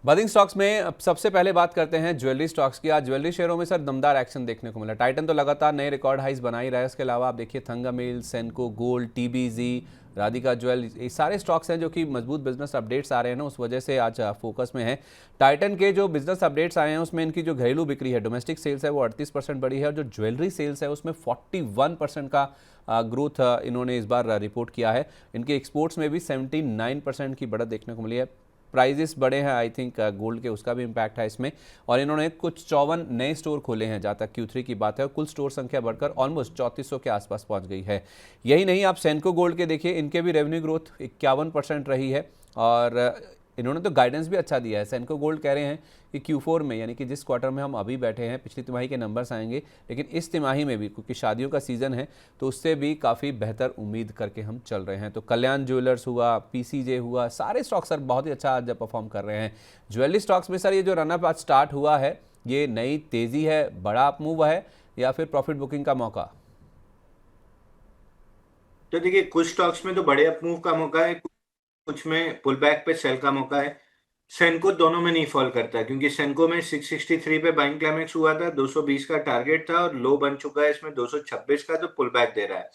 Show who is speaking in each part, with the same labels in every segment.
Speaker 1: बदिंग stocks में अब सबसे पहले बात करते हैं ज्वेलरी स्टॉक्स की। आज ज्वेलरी शेयरों में सर दमदार एक्शन देखने को मिला। टाइटन तो लगातार नए रिकॉर्ड हाइस बना ही रहा है। इसके अलावा आप देखिए थंगा मिल, सेनको गोल्ड, टीबीजी, राधिका ज्वेल, ये सारे स्टॉक्स हैं जो कि मजबूत बिजनेस अपडेट्स आ रहे हैं ना, उस वजह से आज फोकस में है। टाइटन के जो बिजनेस अपडेट्स आए हैं उसमें इनकी जो घरेलू बिक्री है, डोमेस्टिक सेल्स है, वो 38% बढ़ी है और जो ज्वेलरी सेल्स है उसमें 41% का ग्रोथ इन्होंने इस बार रिपोर्ट किया है। इनके एक्सपोर्ट्स में भी 79% की बढ़त देखने को मिली है। प्राइजेस बढ़े हैं, आई थिंक गोल्ड के, उसका भी इम्पैक्ट है इसमें। और इन्होंने कुछ 54 नए स्टोर खोले हैं जहाँ तक Q3 की बात है, और कुल स्टोर संख्या बढ़कर ऑलमोस्ट 3400 के आसपास पहुंच गई है। यही नहीं, आप सेनको गोल्ड के देखिए, इनके भी रेवेन्यू ग्रोथ 51% रही है। और इन्होंने तो गाइडेंस भी अच्छा दिया है। सेनको गोल्ड कह रहे हैं कि Q4 में, यानी कि जिस क्वार्टर में हम अभी बैठे हैं, पिछली तिमाही के नंबर्स आएंगे, लेकिन इस तिमाही में भी, क्योंकि शादियों का सीज़न है, तो उससे भी काफ़ी बेहतर उम्मीद करके हम चल रहे हैं। तो कल्याण ज्वेलर्स हुआ, पीसीजे हुआ, सारे स्टॉक्स सर बहुत ही अच्छा आज परफॉर्म कर रहे हैं। ज्वेलरी स्टॉक्स में सर ये जो रनअप आज स्टार्ट हुआ है, ये नई तेज़ी है, बड़ा अप मूव है, या फिर प्रॉफिट बुकिंग का मौका?
Speaker 2: तो देखिए, कुछ स्टॉक्स में तो बड़े अप मूव का मौका है, कुछ में पुल बैक पे सेल का मौका है। सेनको दोनों में नहीं फॉल करता है, क्योंकि सेनको में 663 पे बाइंग क्लाइमेक्स हुआ था, 220 का टारगेट था और लो बन चुका है इसमें 226 का, तो पुल बैक दे रहा है।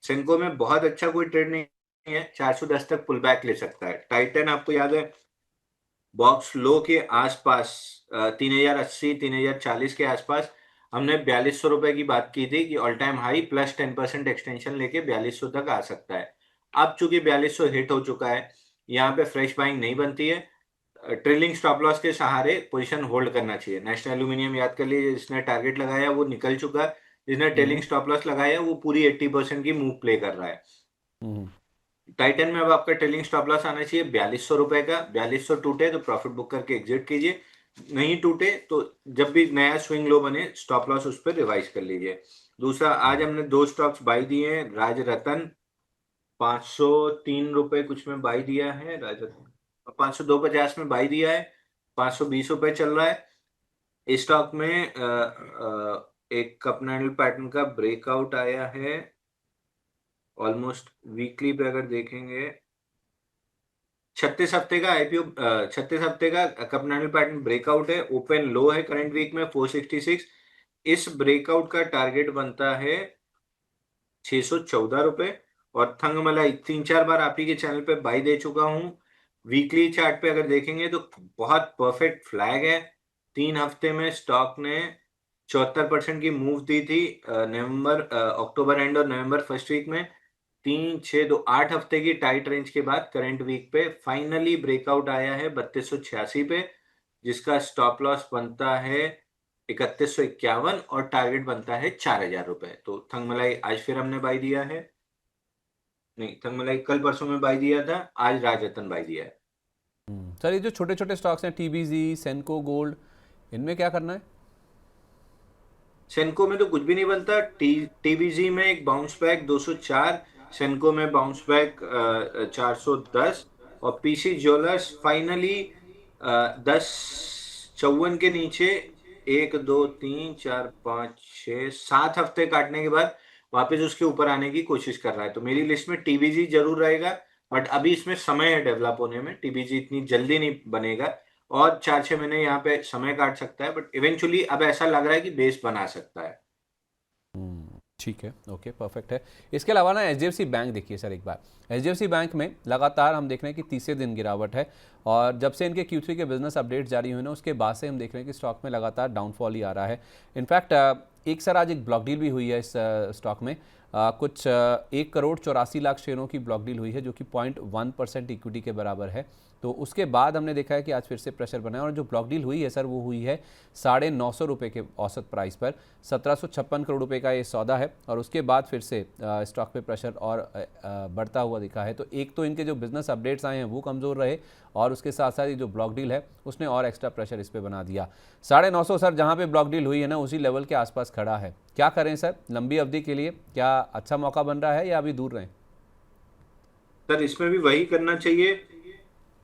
Speaker 2: सेनको में बहुत अच्छा कोई ट्रेड नहीं है, 410 तक पुल बैक ले सकता है। टाइटन आपको याद है, बॉक्स लो के आसपास 3080 3040 के आसपास हमने 4200 रुपए की बात की थी कि all time high plus 10% extension लेके 4200 तक आ सकता है। अब चूंकि 4200 हिट हो चुका है, यहाँ पे फ्रेश बाइंग नहीं बनती है। ट्रेलिंग स्टॉप लॉस के सहारे पोजीशन होल्ड करना चाहिए। नेशनल एल्यूमिनियम याद कर लीजिए, जिसने टारगेट लगाया वो निकल चुका है, जिसने ट्रेलिंग
Speaker 1: हम्म।
Speaker 2: स्टॉप लॉस लगाया वो पूरी 80% की मूव प्ले कर रहा है।
Speaker 1: हम्म।
Speaker 2: टाइटन में अब आपका ट्रेलिंग स्टॉप लॉस आना चाहिए 4200 रुपए का। 4200 टूटे तो प्रॉफिट बुक करके एग्जिट कीजिए, नहीं टूटे तो जब भी नया स्विंग लो बने स्टॉप लॉस उस पर रिवाइज कर लीजिए। दूसरा, आज हमने दो स्टॉक्स बाई दिए हैं। राज रतन 503 रुपए कुछ में बाई दिया है। राज रतन 502.50 में बाई दिया है, 520 रुपए चल रहा है। इस स्टॉक में एक कपनल पैटर्न का ब्रेकआउट आया है। ऑलमोस्ट वीकली पे अगर देखेंगे, 36 हफ्ते का आईपीओ, 36 हफ्ते का कपनल पैटर्न ब्रेकआउट है। ओपन लो है करंट वीक में 466। इस ब्रेकआउट का टारगेट बनता है 614 रुपए। और थंगमलाई 3-4 बार आप ही के चैनल पे बाई दे चुका हूं। वीकली चार्ट पे अगर देखेंगे तो बहुत परफेक्ट फ्लैग है। 3 हफ्ते में स्टॉक ने 74% की मूव दी थी, नवंबर अक्टूबर एंड और नवंबर फर्स्ट वीक में। 3 6 2 8 हफ्ते की टाइट रेंज के बाद करंट वीक पे फाइनली ब्रेकआउट आया है 3286 पे, जिसका स्टॉप लॉस बनता है 3151 और टारगेट बनता है 4000 रुपए। तो थंगमलाई आज फिर हमने बाई दिया है। नहीं, थंगमलाई कल परसों में बाई दिया था, आज राजरत्न बाई दिया है।
Speaker 1: सर ये जो छोटे छोटे स्टॉक्स हैं, टीबीजी, सेनको गोल्ड, इनमें क्या करना है?
Speaker 2: सेनको में तो कुछ भी नहीं बनता। टीबीजी में एक बाउंस बैक 204, सेनको में बाउंस बैक 410। और पीसी ज्वेलर्स फाइनली 1054 के नीचे 1 2 3 4 5 6 7 हफ्ते काटने के बाद वापस उसके ऊपर आने की कोशिश कर रहा है। तो मेरी लिस्ट में टीबीजी जरूर रहेगा, बट अभी इसमें समय है डेवलप होने में। टीबीजी इतनी जल्दी नहीं बनेगा, और 4 6 महीने यहाँ पे समय काट सकता है, बट इवेंचुअली अब ऐसा लग रहा है कि बेस बना सकता है।
Speaker 1: ठीक है, ओके, परफेक्ट है। इसके अलावा ना HDFC बैंक देखिए सर एक बार। HDFC बैंक में लगातार हम देख रहे हैं कि तीसरे दिन गिरावट है। और जब से इनके Q3 के बिजनेस अपडेट जारी हुए ना, उसके बाद से हम देख रहे हैं कि स्टॉक में लगातार डाउनफॉल ही आ रहा है। इनफैक्ट एक सर आज एक ब्लॉक डील भी हुई है इस स्टॉक में। कुछ 1 करोड़ 84 लाख शेयरों की ब्लॉक डील हुई है, जो कि 0.1% इक्विटी के बराबर है। तो उसके बाद हमने देखा है कि आज फिर से प्रेशर बना है, और जो ब्लॉक डील हुई है सर, वो हुई है 950 रुपये के औसत प्राइस पर। 1756 करोड़ रुपए का ये सौदा है, और उसके बाद फिर से स्टॉक पे प्रेशर और बढ़ता हुआ दिखा है। तो एक तो इनके जो बिजनेस अपडेट्स आए हैं वो कमज़ोर रहे, और उसके साथ साथ ये जो ब्लॉक डील है उसने और एक्स्ट्रा प्रेशर इस पर बना दिया। 950 सर जहाँ पे ब्लॉक डील हुई है ना, उसी लेवल के आसपास खड़ा है। क्या करें सर लंबी अवधि के लिए? क्या अच्छा मौका बन रहा है या अभी दूर रहें?
Speaker 2: सर, इसमें भी वही करना चाहिए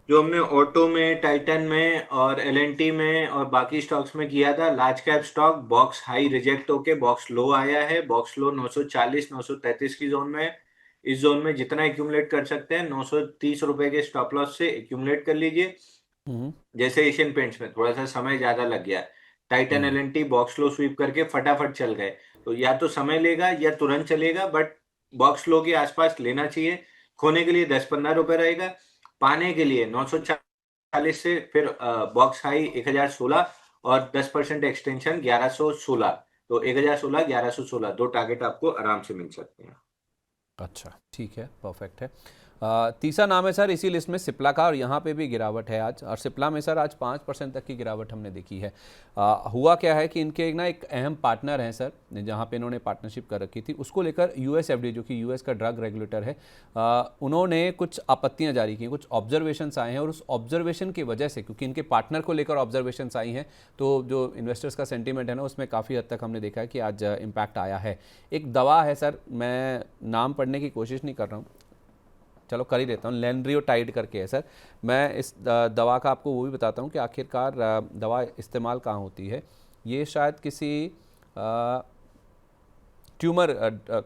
Speaker 2: जो हमने ऑटो में, टाइटन में और एलएनटी में और बाकी स्टॉक्स में किया था। Large cap stock box high reject होके बॉक्स लो आया है। बॉक्स लो 940 933 की जोन में है। इस जोन में जितना एक्यूमुलेट कर सकते हैं 930 रुपए के स्टॉप लॉस से एक्यूमुलेट कर लीजिए।
Speaker 1: हम्म।
Speaker 2: जैसे एशियन पेंट्स में थोड़ा सा समय ज्यादा लग गया, टाइटन
Speaker 1: हम्म।
Speaker 2: एलएनटी बॉक्स लो स्वीप करके फटाफट चल गए, तो या तो समय लेगा या तुरंत चलेगा, बट बॉक्स लो के आसपास लेना चाहिए। खोने के लिए 10-15 रुपए रहेगा, पाने के लिए 940 से फिर बॉक्स हाई 1016 और 10% एक्सटेंशन 1116, तो 1016 1116 दो टारगेट आपको आराम से मिल सकते हैं।
Speaker 1: अच्छा, ठीक है, परफेक्ट है। तीसरा नाम है सर इसी लिस्ट में सिप्ला का, और यहाँ पे भी गिरावट है आज, और सिप्ला में सर आज 5% तक की गिरावट हमने देखी है। हुआ क्या है कि इनके ना एक अहम पार्टनर हैं सर, जहाँ पे इन्होंने पार्टनरशिप कर रखी थी, उसको लेकर यूएसएफडी जो कि यूएस का ड्रग रेगुलेटर है, उन्होंने कुछ आपत्तियाँ जारी की, कुछ ऑब्जर्वेशंस आए हैं, और उस ऑब्जर्वेशन की वजह से, क्योंकि इनके पार्टनर को लेकर ऑब्जर्वेशंस आई हैं, तो जो इन्वेस्टर्स का सेंटीमेंट है ना, उसमें काफ़ी हद तक हमने देखा है कि आज इम्पैक्ट आया है। एक दवा है सर, मैं नाम पढ़ने की कोशिश नहीं कर रहा हूँ, चलो कर ही देता हूँ, लेंड्रियोटाइड करके है सर। मैं इस दवा का आपको वो भी बताता हूँ कि आखिरकार दवा इस्तेमाल कहाँ होती है। ये शायद किसी ट्यूमर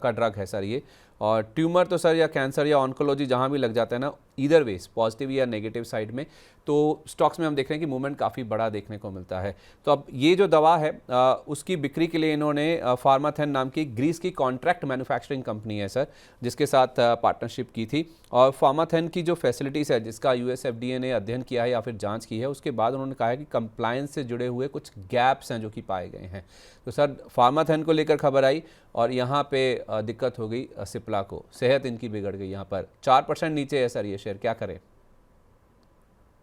Speaker 1: का ड्रग है सर ये, और ट्यूमर तो सर या कैंसर या ऑन्कोलॉजी जहाँ भी लग जाता है ना, इधर वेज पॉजिटिव या नेगेटिव साइड में, तो स्टॉक्स में हम देख रहे हैं कि मूवमेंट काफ़ी बड़ा देखने को मिलता है। तो अब ये जो दवा है उसकी बिक्री के लिए इन्होंने फार्माथेन नाम की ग्रीस की कॉन्ट्रैक्ट मैन्युफैक्चरिंग कंपनी है सर, जिसके साथ पार्टनरशिप की थी। और फार्माथेन की जो फैसिलिटीज़ है, जिसका यूएसएफडीए ने अध्ययन किया है या फिर जांच की है, उसके बाद उन्होंने कहा है कि कंप्लायंस से जुड़े हुए कुछ गैप्स हैं जो कि पाए गए हैं। तो सर फार्माथेन को लेकर खबर आई, और यहाँ पे दिक्कत हो गई सिप्ला को, सेहत इनकी बिगड़ गई। यहाँ पर 4% नीचे है सर ये शेयर, क्या करें?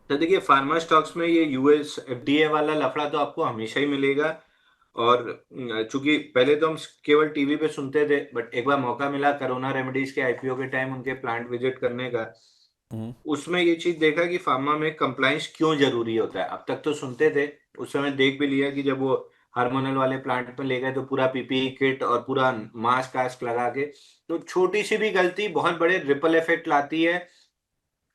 Speaker 2: तो देखिए, फार्मा स्टॉक्स में ये यूएस एफडीए वाला लफड़ा तो आपको हमेशा ही मिलेगा। और चूंकि पहले तो हम केवल टीवी पे सुनते थे, बट एक बार मौका मिला कोरोना रेमेडीज के आईपीओ के टाइम उनके प्लांट विजिट करने का,
Speaker 1: हम्म।
Speaker 2: उसमें ये चीज देखा कि फार्मा में कंप्लायंस क्यों जरूरी होता है। अब तक तो सुनते थे, उस समय देख भी लिया कि जब वो हार्मोनल वाले प्लांट में ले गए तो पूरा पीपीई किट और पूरा मास्क वास्क लगा के, तो छोटी सी भी गलती बहुत बड़े रिपल इफेक्ट लाती है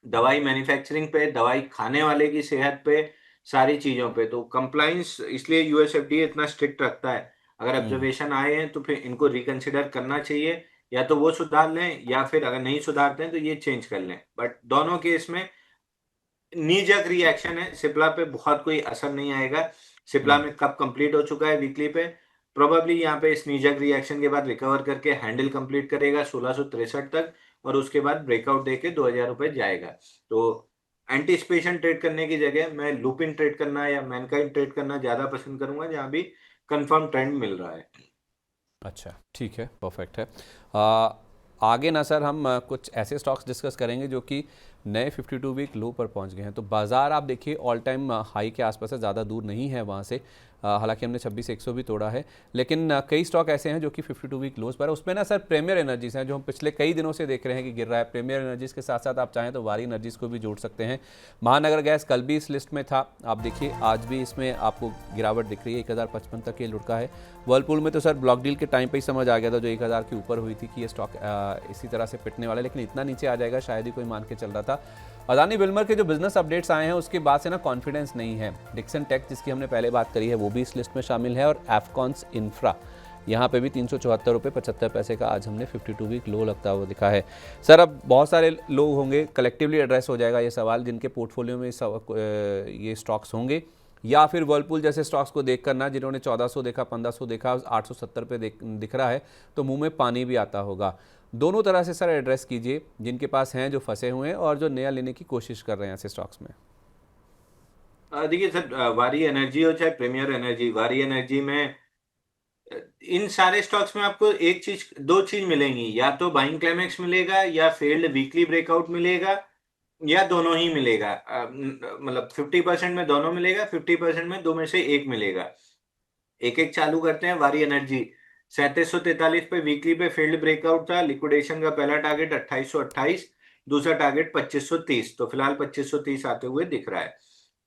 Speaker 2: दवाई मैन्युफैक्चरिंग पे, दवाई खाने वाले की सेहत पे, सारी चीजों पे। तो कंप्लाइंस इसलिए यूएसएफडीए इतना स्ट्रिक्ट रखता है। अगर
Speaker 1: हम्म।
Speaker 2: ऑब्जर्वेशन आए हैं तो फिर इनको रिकंसिडर करना चाहिए, या तो वो सुधार लें, या फिर अगर नहीं सुधारते हैं तो ये चेंज कर लें। बट दोनों केस में नीजक रिएक्शन है, सिप्ला पे बहुत कोई असर नहीं आएगा। सिप्ला
Speaker 1: हम्म।
Speaker 2: में कब कंप्लीट हो चुका है वीकली पे, प्रोबेबली यहाँ पे इस नीजक रिएक्शन के बाद रिकवर करके हैंडल कंप्लीट करेगा 1663 तक, और उसके बाद ब्रेकआउट देके 2000 रुपए जाएगा। तो एंटीसिपेशन ट्रेड करने की जगह मैं लूपिन ट्रेड करना या मैनकाइंड ट्रेड करना ज्यादा पसंद करूंगा, जहां भी कंफर्म ट्रेंड मिल रहा है।
Speaker 1: अच्छा, ठीक है, परफेक्ट है। आगे ना सर हम कुछ ऐसे स्टॉक्स डिस्कस करेंगे जो कि नए 52 वीक लो पर पहुंच गए हैं। तो बाज़ार आप देखिए ऑल टाइम हाई के आसपास है, ज़्यादा दूर नहीं है वहाँ से। हालांकि हमने 26,100 भी तोड़ा है, लेकिन कई स्टॉक ऐसे हैं जो कि 52 वीक लोज पर है। उसमें ना सर प्रीमियर एनर्जीज हैं, जो हम पिछले कई दिनों से देख रहे हैं कि गिर रहा है। प्रीमियर एनर्जीज के साथ साथ आप चाहें तो वारी एनर्जीज को भी जोड़ सकते हैं। महानगर गैस कल भी इस लिस्ट में था, आप देखिए आज भी इसमें आपको गिरावट दिख रही है, 1055 तक ये लुढ़का है। वर्लपूल में तो सर ब्लॉक डील के टाइम पे ही समझ आ गया था, जो 1000 के ऊपर हुई थी, कि ये स्टॉक इसी तरह से पिटने वाला है, लेकिन इतना नीचे आ जाएगा शायद ही कोई मान के चल रहा था। अदानी विल्मर के जो बिजनेस अपडेट्स आए हैं उसके बाद से ना कॉन्फिडेंस नहीं है। डिक्सन टेक जिसकी हमने पहले बात करी है वो भी इस लिस्ट में शामिल है, और एफकॉन्स इंफ्रा यहाँ पे भी 374 रुपये 75 पैसे का आज हमने 52 वीक लो लगता हुआ दिखा है। सर अब बहुत सारे लोग होंगे, कलेक्टिवली एड्रेस हो जाएगा ये सवाल, जिनके पोर्टफोलियो में ये स्टॉक्स होंगे, या फिर वर्लपूल जैसे स्टॉक्स को देख करना, जिन्होंने 1400 देखा, 1500 देखा, 870 पे दिख रहा है, तो मुंह में पानी भी आता होगा। दोनों तरह से सर एड्रेस कीजिए, जिनके पास हैं, जो फंसे हुए हैं, और जो नया लेने की कोशिश कर रहे हैं ऐसे स्टॉक्स में।
Speaker 2: देखिए सर, वारी एनर्जी हो चाहे प्रीमियर एनर्जी, वारी एनर्जी में इन सारे स्टॉक्स में आपको एक चीज, दो चीज मिलेंगी, या तो बाइंग क्लाइमेक्स मिलेगा या फेल्ड वीकली ब्रेकआउट मिलेगा, या दोनों ही मिलेगा। मतलब 50% में दोनों मिलेगा, 50% में दो में से एक मिलेगा। एक एक चालू करते हैं। वारी एनर्जी 3743 पे वीकली पे फील्ड ब्रेकआउट था, लिक्विडेशन का पहला टारगेट 2828, दूसरा टारगेट 2530, तो फिलहाल 2530 आते हुए दिख रहा है।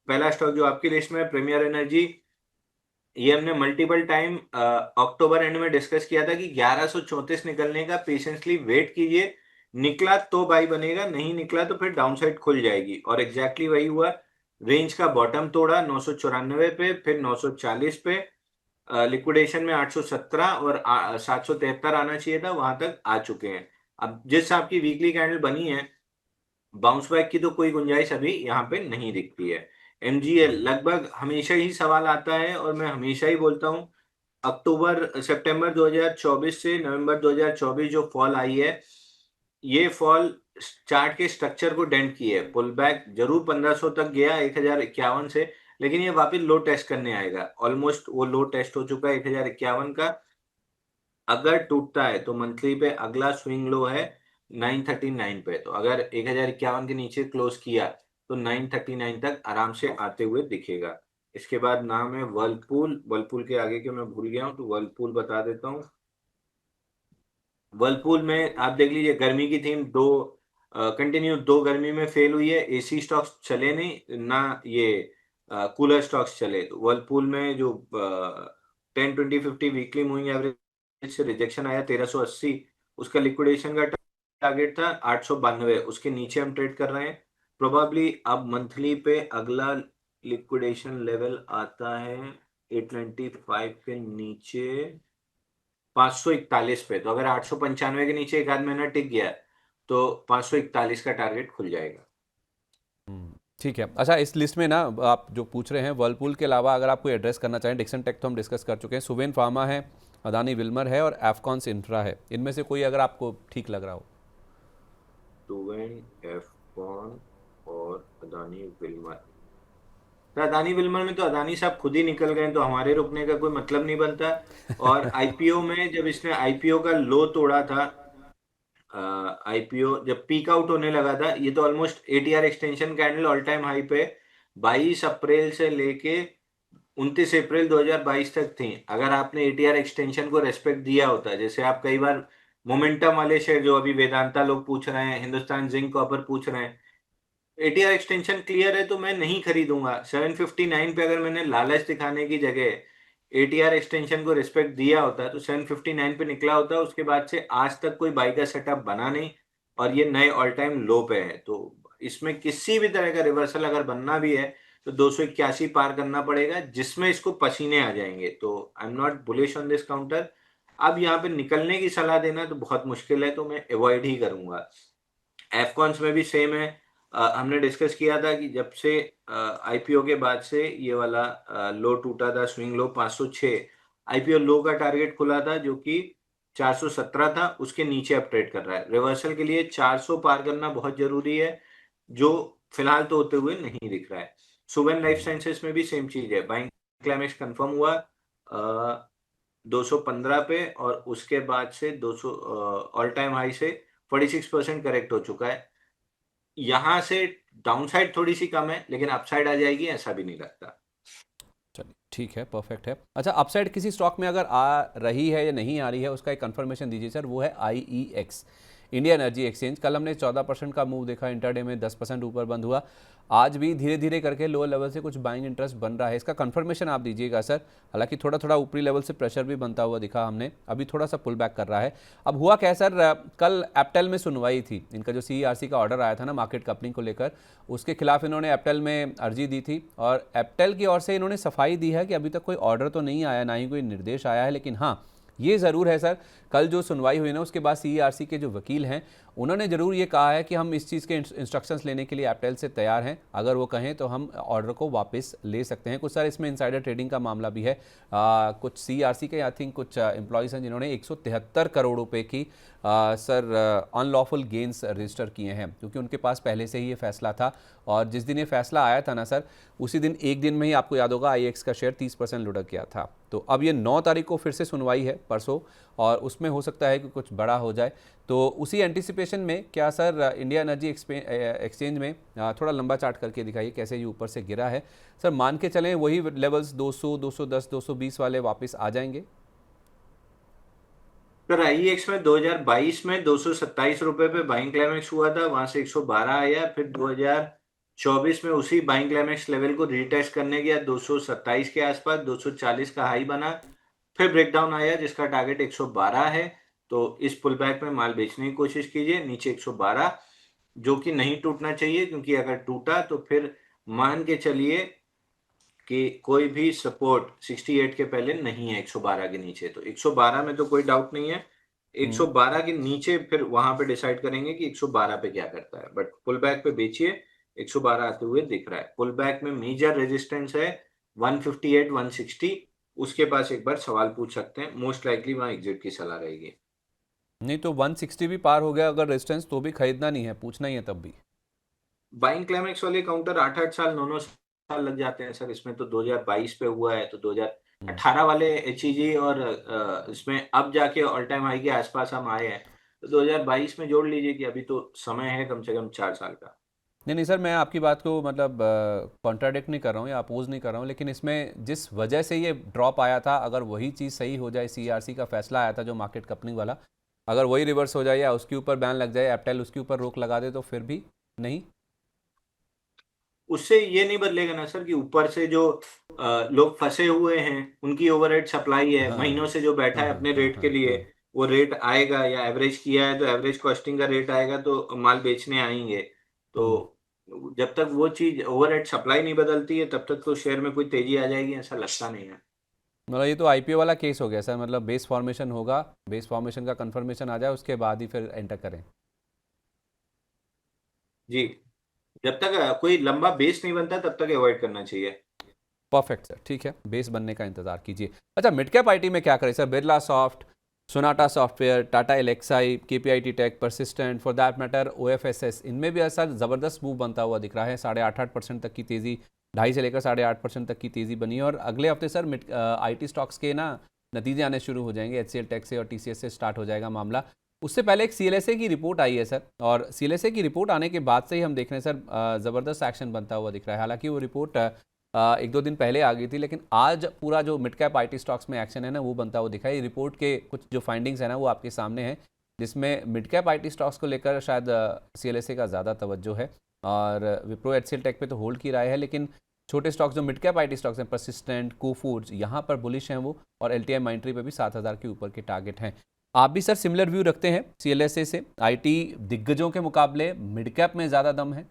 Speaker 2: पहला स्टॉक जो आपकी लिस्ट में है प्रीमियर एनर्जी, ये हमने मल्टीपल टाइम अक्टूबर एंड में डिस्कस किया था कि 1134 निकलने का पेशेंसली वेट कीजिए, निकला तो बाई बनेगा, नहीं निकला तो फिर डाउनसाइड खुल जाएगी, और एग्जैक्टली वही हुआ। रेंज का बॉटम तोड़ा 994 पे, फिर 940 पे, लिक्विडेशन में 817 और 773 आना चाहिए था, वहां तक आ चुके हैं। अब जिस आपकी वीकली कैंडल बनी है, बाउंस बैक की तो कोई गुंजाइश अभी यहाँ पे नहीं दिखती है। एमजीएल लगभग हमेशा ही सवाल आता है और मैं हमेशा ही बोलता हूँ, अक्टूबर सितंबर 2024 से नवंबर 2024 जो फॉल आई है, ये फॉल चार्ट के स्ट्रक्चर को डेंट की है। पुल बैक जरूर 1500 तक गया 1051 से, लेकिन ये वापस लो टेस्ट करने आएगा। ऑलमोस्ट वो लो टेस्ट हो चुका है 1051 का। अगर टूटता है तो मंथली पे अगला स्विंग लो है 939 पे। तो अगर 1051 के नीचे क्लोज किया तो 939 तक आराम से आते हुए दिखेगा। इसके बाद नाम है वर्लपूल। वर्लपूल के आगे के मैं भूल गया हूँ, तो वर्लपूल बता देता हूँ। वर्लपूल में आप देख लीजिए, गर्मी की थीम दो कंटिन्यू, दो गर्मी में फेल हुई है। एसी स्टॉक्स चले नहीं ना, ये कूलर स्टॉक्स चले। तो वर्लपूल में जो 10 20 50 वीकली मूविंग एवरेज से रिजेक्शन आया 1380, उसका लिक्विडेशन का टारगेट था 892, उसके नीचे हम ट्रेड कर रहे हैं। प्रोबेबली अब मंथली पे अगला लिक्विडेशन लेवल आता है 895 के नीचे 541 पे। तो अगर 895 के नीचे एक आध महीना टिक गया तो 541 का टारगेट खुल जाएगा।
Speaker 1: ठीक है। अच्छा, इस लिस्ट में ना आप जो पूछ रहे हैं वर्लपूल के अलावा अगर आप कोई एड्रेस करना चाहें, डिक्सन टेक तो हम डिस्कस कर चुके हैं, सुवेन फार्मा है, अदानी विल्मर है और एफकॉन्स इंफ्रा है। इनमें से कोई अगर आपको ठीक लग रहा हो।
Speaker 2: सुवेन, एफकॉन और अदानी विल्मर। तो अदानी विल्मर में तो अदानी साहब खुद ही निकल गए, तो हमारे रुकने का कोई मतलब नहीं बनता। और आईपीओ में जब इसने आईपीओ का लो तोड़ा था, आईपीओ जब पीक आउट होने लगा था, ये तो almost ATR extension candle all time high पे 22 अप्रैल से लेके 29 अप्रैल 2022 तक थी। अगर आपने एटीआर एक्सटेंशन को रेस्पेक्ट दिया होता, जैसे आप कई बार मोमेंटम वाले शेयर जो अभी वेदांता लोग पूछ रहे हैं, हिंदुस्तान जिंक कॉपर पूछ रहे हैं, एटीआर एक्सटेंशन क्लियर है तो मैं नहीं खरीदूंगा। 759 पे अगर मैंने लालच दिखाने की जगह एटीआर एक्सटेंशन को रिस्पेक्ट दिया होता तो 759 पे निकला होता। उसके बाद से आज तक कोई बाई का सेटअप बना नहीं और ये नए ऑल टाइम लो पे है। तो इसमें किसी भी तरह का रिवर्सल अगर बनना भी है तो 281 पार करना पड़ेगा, जिसमें इसको पसीने आ जाएंगे। तो I am not bullish on this counter. अब यहाँ पे निकलने की सलाह देना तो बहुत मुश्किल है, तो मैं अवॉइड ही करूंगा। एफकॉन्स में भी सेम है। हमने डिस्कस किया था कि जब से आईपीओ के बाद से ये वाला लो टूटा था, स्विंग लो 506, आईपीओ लो का टारगेट खुला था जो कि 417 था, उसके नीचे अब ट्रेड कर रहा है। रिवर्सल के लिए 400 पार करना बहुत जरूरी है, जो फिलहाल तो होते हुए नहीं दिख रहा है। सुवेन लाइफ साइंसेस में भी सेम चीज है। बाइंग क्लाइमेक्स कंफर्म हुआ 215 पे, और उसके बाद से 200 ऑल टाइम हाई से 46% करेक्ट हो चुका है। यहां से डाउनसाइड थोड़ी सी कम है, लेकिन अपसाइड आ जाएगी ऐसा भी नहीं लगता।
Speaker 1: चलिए ठीक है, परफेक्ट है। अच्छा, अपसाइड किसी स्टॉक में अगर आ रही है या नहीं आ रही है उसका एक कंफर्मेशन दीजिए सर। वो है IEX, इंडिया एनर्जी एक्सचेंज। कल हमने 14% का मूव देखा, इंटरडे में 10% ऊपर बंद हुआ। आज भी धीरे धीरे करके लोअर लेवल से कुछ बाइंग इंटरेस्ट बन रहा है, इसका कंफर्मेशन आप दीजिएगा सर। हालांकि थोड़ा थोड़ा ऊपरी लेवल से प्रेशर भी बनता हुआ दिखा हमने, अभी थोड़ा सा पुल बैक कर रहा है। अब हुआ क्या सर, कल एप्टेल में सुनवाई थी, इनका जो CERC का ऑर्डर आया था ना मार्केट कपलिंग को लेकर, उसके खिलाफ इन्होंने एप्टेल में अर्जी दी थी। और एप्टेल की ओर से इन्होंने सफाई दी है कि अभी तक कोई ऑर्डर तो नहीं आया, ना ही कोई निर्देश आया है, लेकिन हाँ ये ज़रूर है सर, कल जो सुनवाई हुई ना उसके बाद CERC के जो वकील हैं उन्होंने ज़रूर ये कहा है कि हम इस चीज़ के इंस्ट्रक्शंस लेने के लिए एप्टेल से तैयार हैं। अगर वो कहें तो हम ऑर्डर को वापस ले सकते हैं। कुछ सर इसमें इनसाइडर ट्रेडिंग का मामला भी है। कुछ CERC के आई थिंक कुछ एम्प्लॉयज़ हैं जिन्होंने 173 करोड़ रुपए की सर अनलॉफुल गेंस रजिस्टर किए हैं, क्योंकि उनके पास पहले से ही ये फैसला था। और जिस दिन ये फैसला आया था ना सर, उसी दिन एक दिन में ही आपको याद होगा IEX का शेयर 30% लुढ़क गया था। तो अब ये 9 तारीख को फिर से सुनवाई है परसों, और उसमें हो सकता है कि कुछ बड़ा हो जाए। तो उसी एंटिसिपेशन में क्या सर इंडिया एनर्जी एक्सचेंज में थोड़ा लंबा चार्ट करके दिखाइए कैसे ये ऊपर से गिरा है सर। मान के चलें वही लेवल्स 200 210 220 वाले वापस आ जाएंगे?
Speaker 2: सर आईएक्स में 2022 में 227 रुपए पे बाइंग क्लाइमेक्स हुआ था, वहां से 112 आया। फिर 2024 में उसी बाइंग क्लाइमेक्स लेवल को रीटेस्ट करने गया 227 के आसपास, 240 का हाई बना। फिर ब्रेकडाउन आया जिसका टारगेट 112 है। तो इस पुल बैक में माल बेचने की कोशिश कीजिए नीचे 112, जो कि नहीं टूटना चाहिए, क्योंकि अगर टूटा तो फिर मान के चलिए कि कोई भी सपोर्ट 68 के पहले नहीं है 112 के नीचे। तो 112 में तो कोई डाउट नहीं है, 112 के नीचे फिर वहां पे डिसाइड करेंगे कि 112 पे क्या करता है। बट पुल बैक पे बेचिए 112 आते हुए दिख रहा है। पुल बैक में मेजर रेजिस्टेंस है 158 160, उसके पास एक बार सवाल पूछ सकते हैं, मोस्ट लाइकली वहां एग्जिट की सलाह रहेगी।
Speaker 1: नहीं तो 160 भी पार हो गया अगर रेजिस्टेंस तो भी खरीदना नहीं है, पूछना ही है तब भी।
Speaker 2: बाइंग क्लाइमेक्स वाले काउंटर 8-8 साल 9-9 साल लग जाते हैं सर, इसमें तो 2022 पे हुआ है, तो
Speaker 1: हम्म।
Speaker 2: 2018 वाले एचईजी और इसमें अब जाके ऑल टाइम हाई के आसपास हम आए हैं, तो 2022 में जोड़ लीजिए कि अभी तो समय है कम से कम 4 साल का।
Speaker 1: नहीं नहीं सर, मैं आपकी बात को मतलब कॉन्ट्राडिक्ट नहीं कर रहा हूँ या अपोज नहीं कर रहा हूँ, लेकिन इसमें जिस वजह से ये ड्रॉप आया था, अगर वही चीज़ सही हो जाए, सीआरसी का फैसला आया था जो मार्केट कपलिंग वाला, अगर वही रिवर्स हो जाए या उसके ऊपर बैन लग जाए, एप्टेल उसके ऊपर रोक लगा दे, तो फिर भी नहीं।
Speaker 2: उससे ये नहीं बदलेगा ना सर कि ऊपर से जो लोग फंसे हुए हैं उनकी ओवरहेड सप्लाई है,
Speaker 1: हाँ
Speaker 2: महीनों से जो बैठा
Speaker 1: हाँ
Speaker 2: है
Speaker 1: हाँ
Speaker 2: अपने
Speaker 1: हाँ
Speaker 2: रेट के
Speaker 1: हाँ
Speaker 2: लिए,
Speaker 1: हाँ।
Speaker 2: वो रेट आएगा, या एवरेज किया है तो एवरेज कॉस्टिंग का रेट आएगा तो माल बेचने आएंगे। तो
Speaker 1: हम्म।
Speaker 2: जब तक वो चीज ओवरहेड सप्लाई नहीं बदलती है तब तक तो शेयर में कोई तेजी आ जाएगी ऐसा लगता नहीं है।
Speaker 1: मतलब ये तो आईपीओ वाला केस हो गया सर, मतलब बेस फॉर्मेशन होगा, बेस फॉर्मेशन का कंफर्मेशन आ जाए उसके बाद ही फिर एंटर करें।
Speaker 2: जी, जब तक कोई लंबा बेस नहीं बनता तब तक अवॉइड करना चाहिए।
Speaker 1: परफेक्ट सर, ठीक है, बेस बनने का इंतजार कीजिए। अच्छा, मिड कैप आईटी में क्या करें sir? Birlasoft, Sonata software, Tata Elxsi, KPIT tech, Persistent, for that matter OFSS, इनमें भी ऐसा ज़बरदस्त मूव बनता हुआ दिख रहा है। 8.5% तक की तेज़ी, 2.5 से लेकर 8.5% तक की तेज़ी बनी है। और अगले हफ्ते सर मिड आईटी स्टॉक्स के ना नतीजे आने शुरू हो जाएंगे, एचसीएल टेक से और टीसीएस से स्टार्ट हो जाएगा मामला। उससे पहले एक सीएलएसए की रिपोर्ट आई है सर, और सीएलएसए की रिपोर्ट आने के बाद से ही हम देख रहे हैं सर ज़बरदस्त एक्शन बनता हुआ दिख रहा है। हालांकि वो रिपोर्ट एक दो दिन पहले आ गई थी, लेकिन आज पूरा जो मिड कैप आईटी स्टॉक्स में एक्शन है ना वो बनता हुआ दिखा है। रिपोर्ट के कुछ जो फाइंडिंग्स है ना वो आपके सामने हैं, जिसमें मिड कैप आईटी स्टॉक्स को लेकर शायद सीएलएसए का ज़्यादा तवज्जो है, और विप्रो एचसीएल टेक पे तो होल्ड की राय है, लेकिन छोटे स्टॉक्स जो मिड कैप आईटी स्टॉक्स हैं, परसिस्टेंट, कोफूड्स, यहाँ पर बुलिश हैं वो, और एलटीआई माइंट्री पे भी 7,000 के ऊपर के टारगेट हैं। आप भी सर सिमिलर व्यू रखते हैं सीएलएसए से? आईटी दिग्गजों के मुकाबले मिड कैप में ज़्यादा दम है?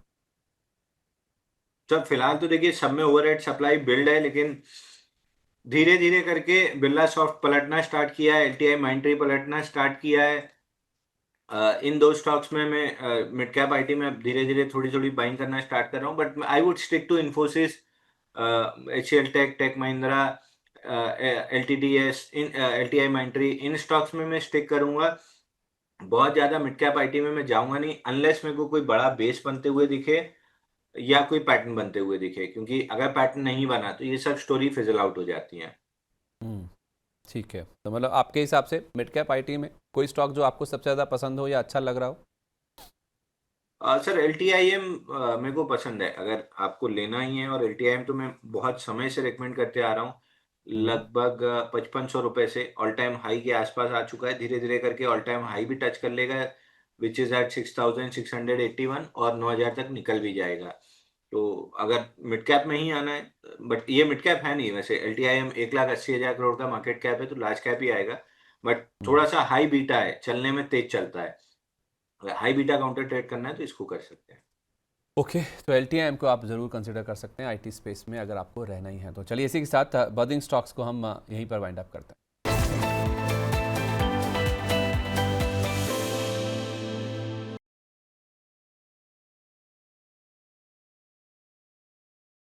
Speaker 2: तो फिलहाल तो देखिए सब में ओवरहेड सप्लाई बिल्ड है, लेकिन धीरे धीरे करके बिरला सॉफ्ट पलटना स्टार्ट किया है, एलटीआई माइंट्री पलटना स्टार्ट किया है। इन दो स्टॉक्स में मैं मिड कैप आईटी में धीरे धीरे थोड़ी थोड़ी बाइंग करना स्टार्ट कर रहा हूँ, but I would stick to Infosys, HCL tech, tech Mahindra, LTDS, in LTI Mindtree, in stocks में मैं स्टिक करूंगा। बहुत ज्यादा मिड कैप आईटी में मैं जाऊंगा नहीं अनलेस मेरे को कोई बड़ा बेस बनते हुए दिखे या कोई पैटर्न बनते हुए दिखे, क्योंकि अगर पैटर्न नहीं बना तो ये सब स्टोरी फिजल आउट हो जाती है।
Speaker 1: हम्म, ठीक है, तो मतलब आपके हिसाब से मिड कैप आईटी में कोई स्टॉक जो आपको सबसे ज़्यादा पसंद हो या अच्छा लग रहा हो?
Speaker 2: Sir L T I am मेरे को पसंद है, अगर आपको लेना ही है, और एल टी आई एम तो मैं बहुत समय से रिकमेंड करते आ रहा हूँ।
Speaker 1: हम्म।
Speaker 2: लगभग 5500 रुपये से ऑल टाइम हाई के आसपास आ चुका है, धीरे धीरे करके ऑल टाइम हाई भी टच कर लेगा, विच इज एट 6681, और 9000 तक निकल भी जाएगा। तो अगर मिड कैप में ही आना है, बट ये मिड कैप है नहीं वैसे, L T I am 1,80,000 crore का मार्केट कैप है, तो लार्ज कैप ही आएगा, बट
Speaker 1: हम्म।
Speaker 2: थोड़ा सा हाई बीटा है, चलने में तेज चलता है। अगर हाई बीटा काउंटर ट्रेड करना है तो इसको कर सकते हैं।
Speaker 1: ओके, तो एल को आप ज़रूर कंसिडर कर सकते हैं आईटी स्पेस में, अगर आपको रहना ही है तो। चलिए इसी के साथ बर्निंग स्टॉक्स को हम यहीं पर वाइंड अप करते हैं।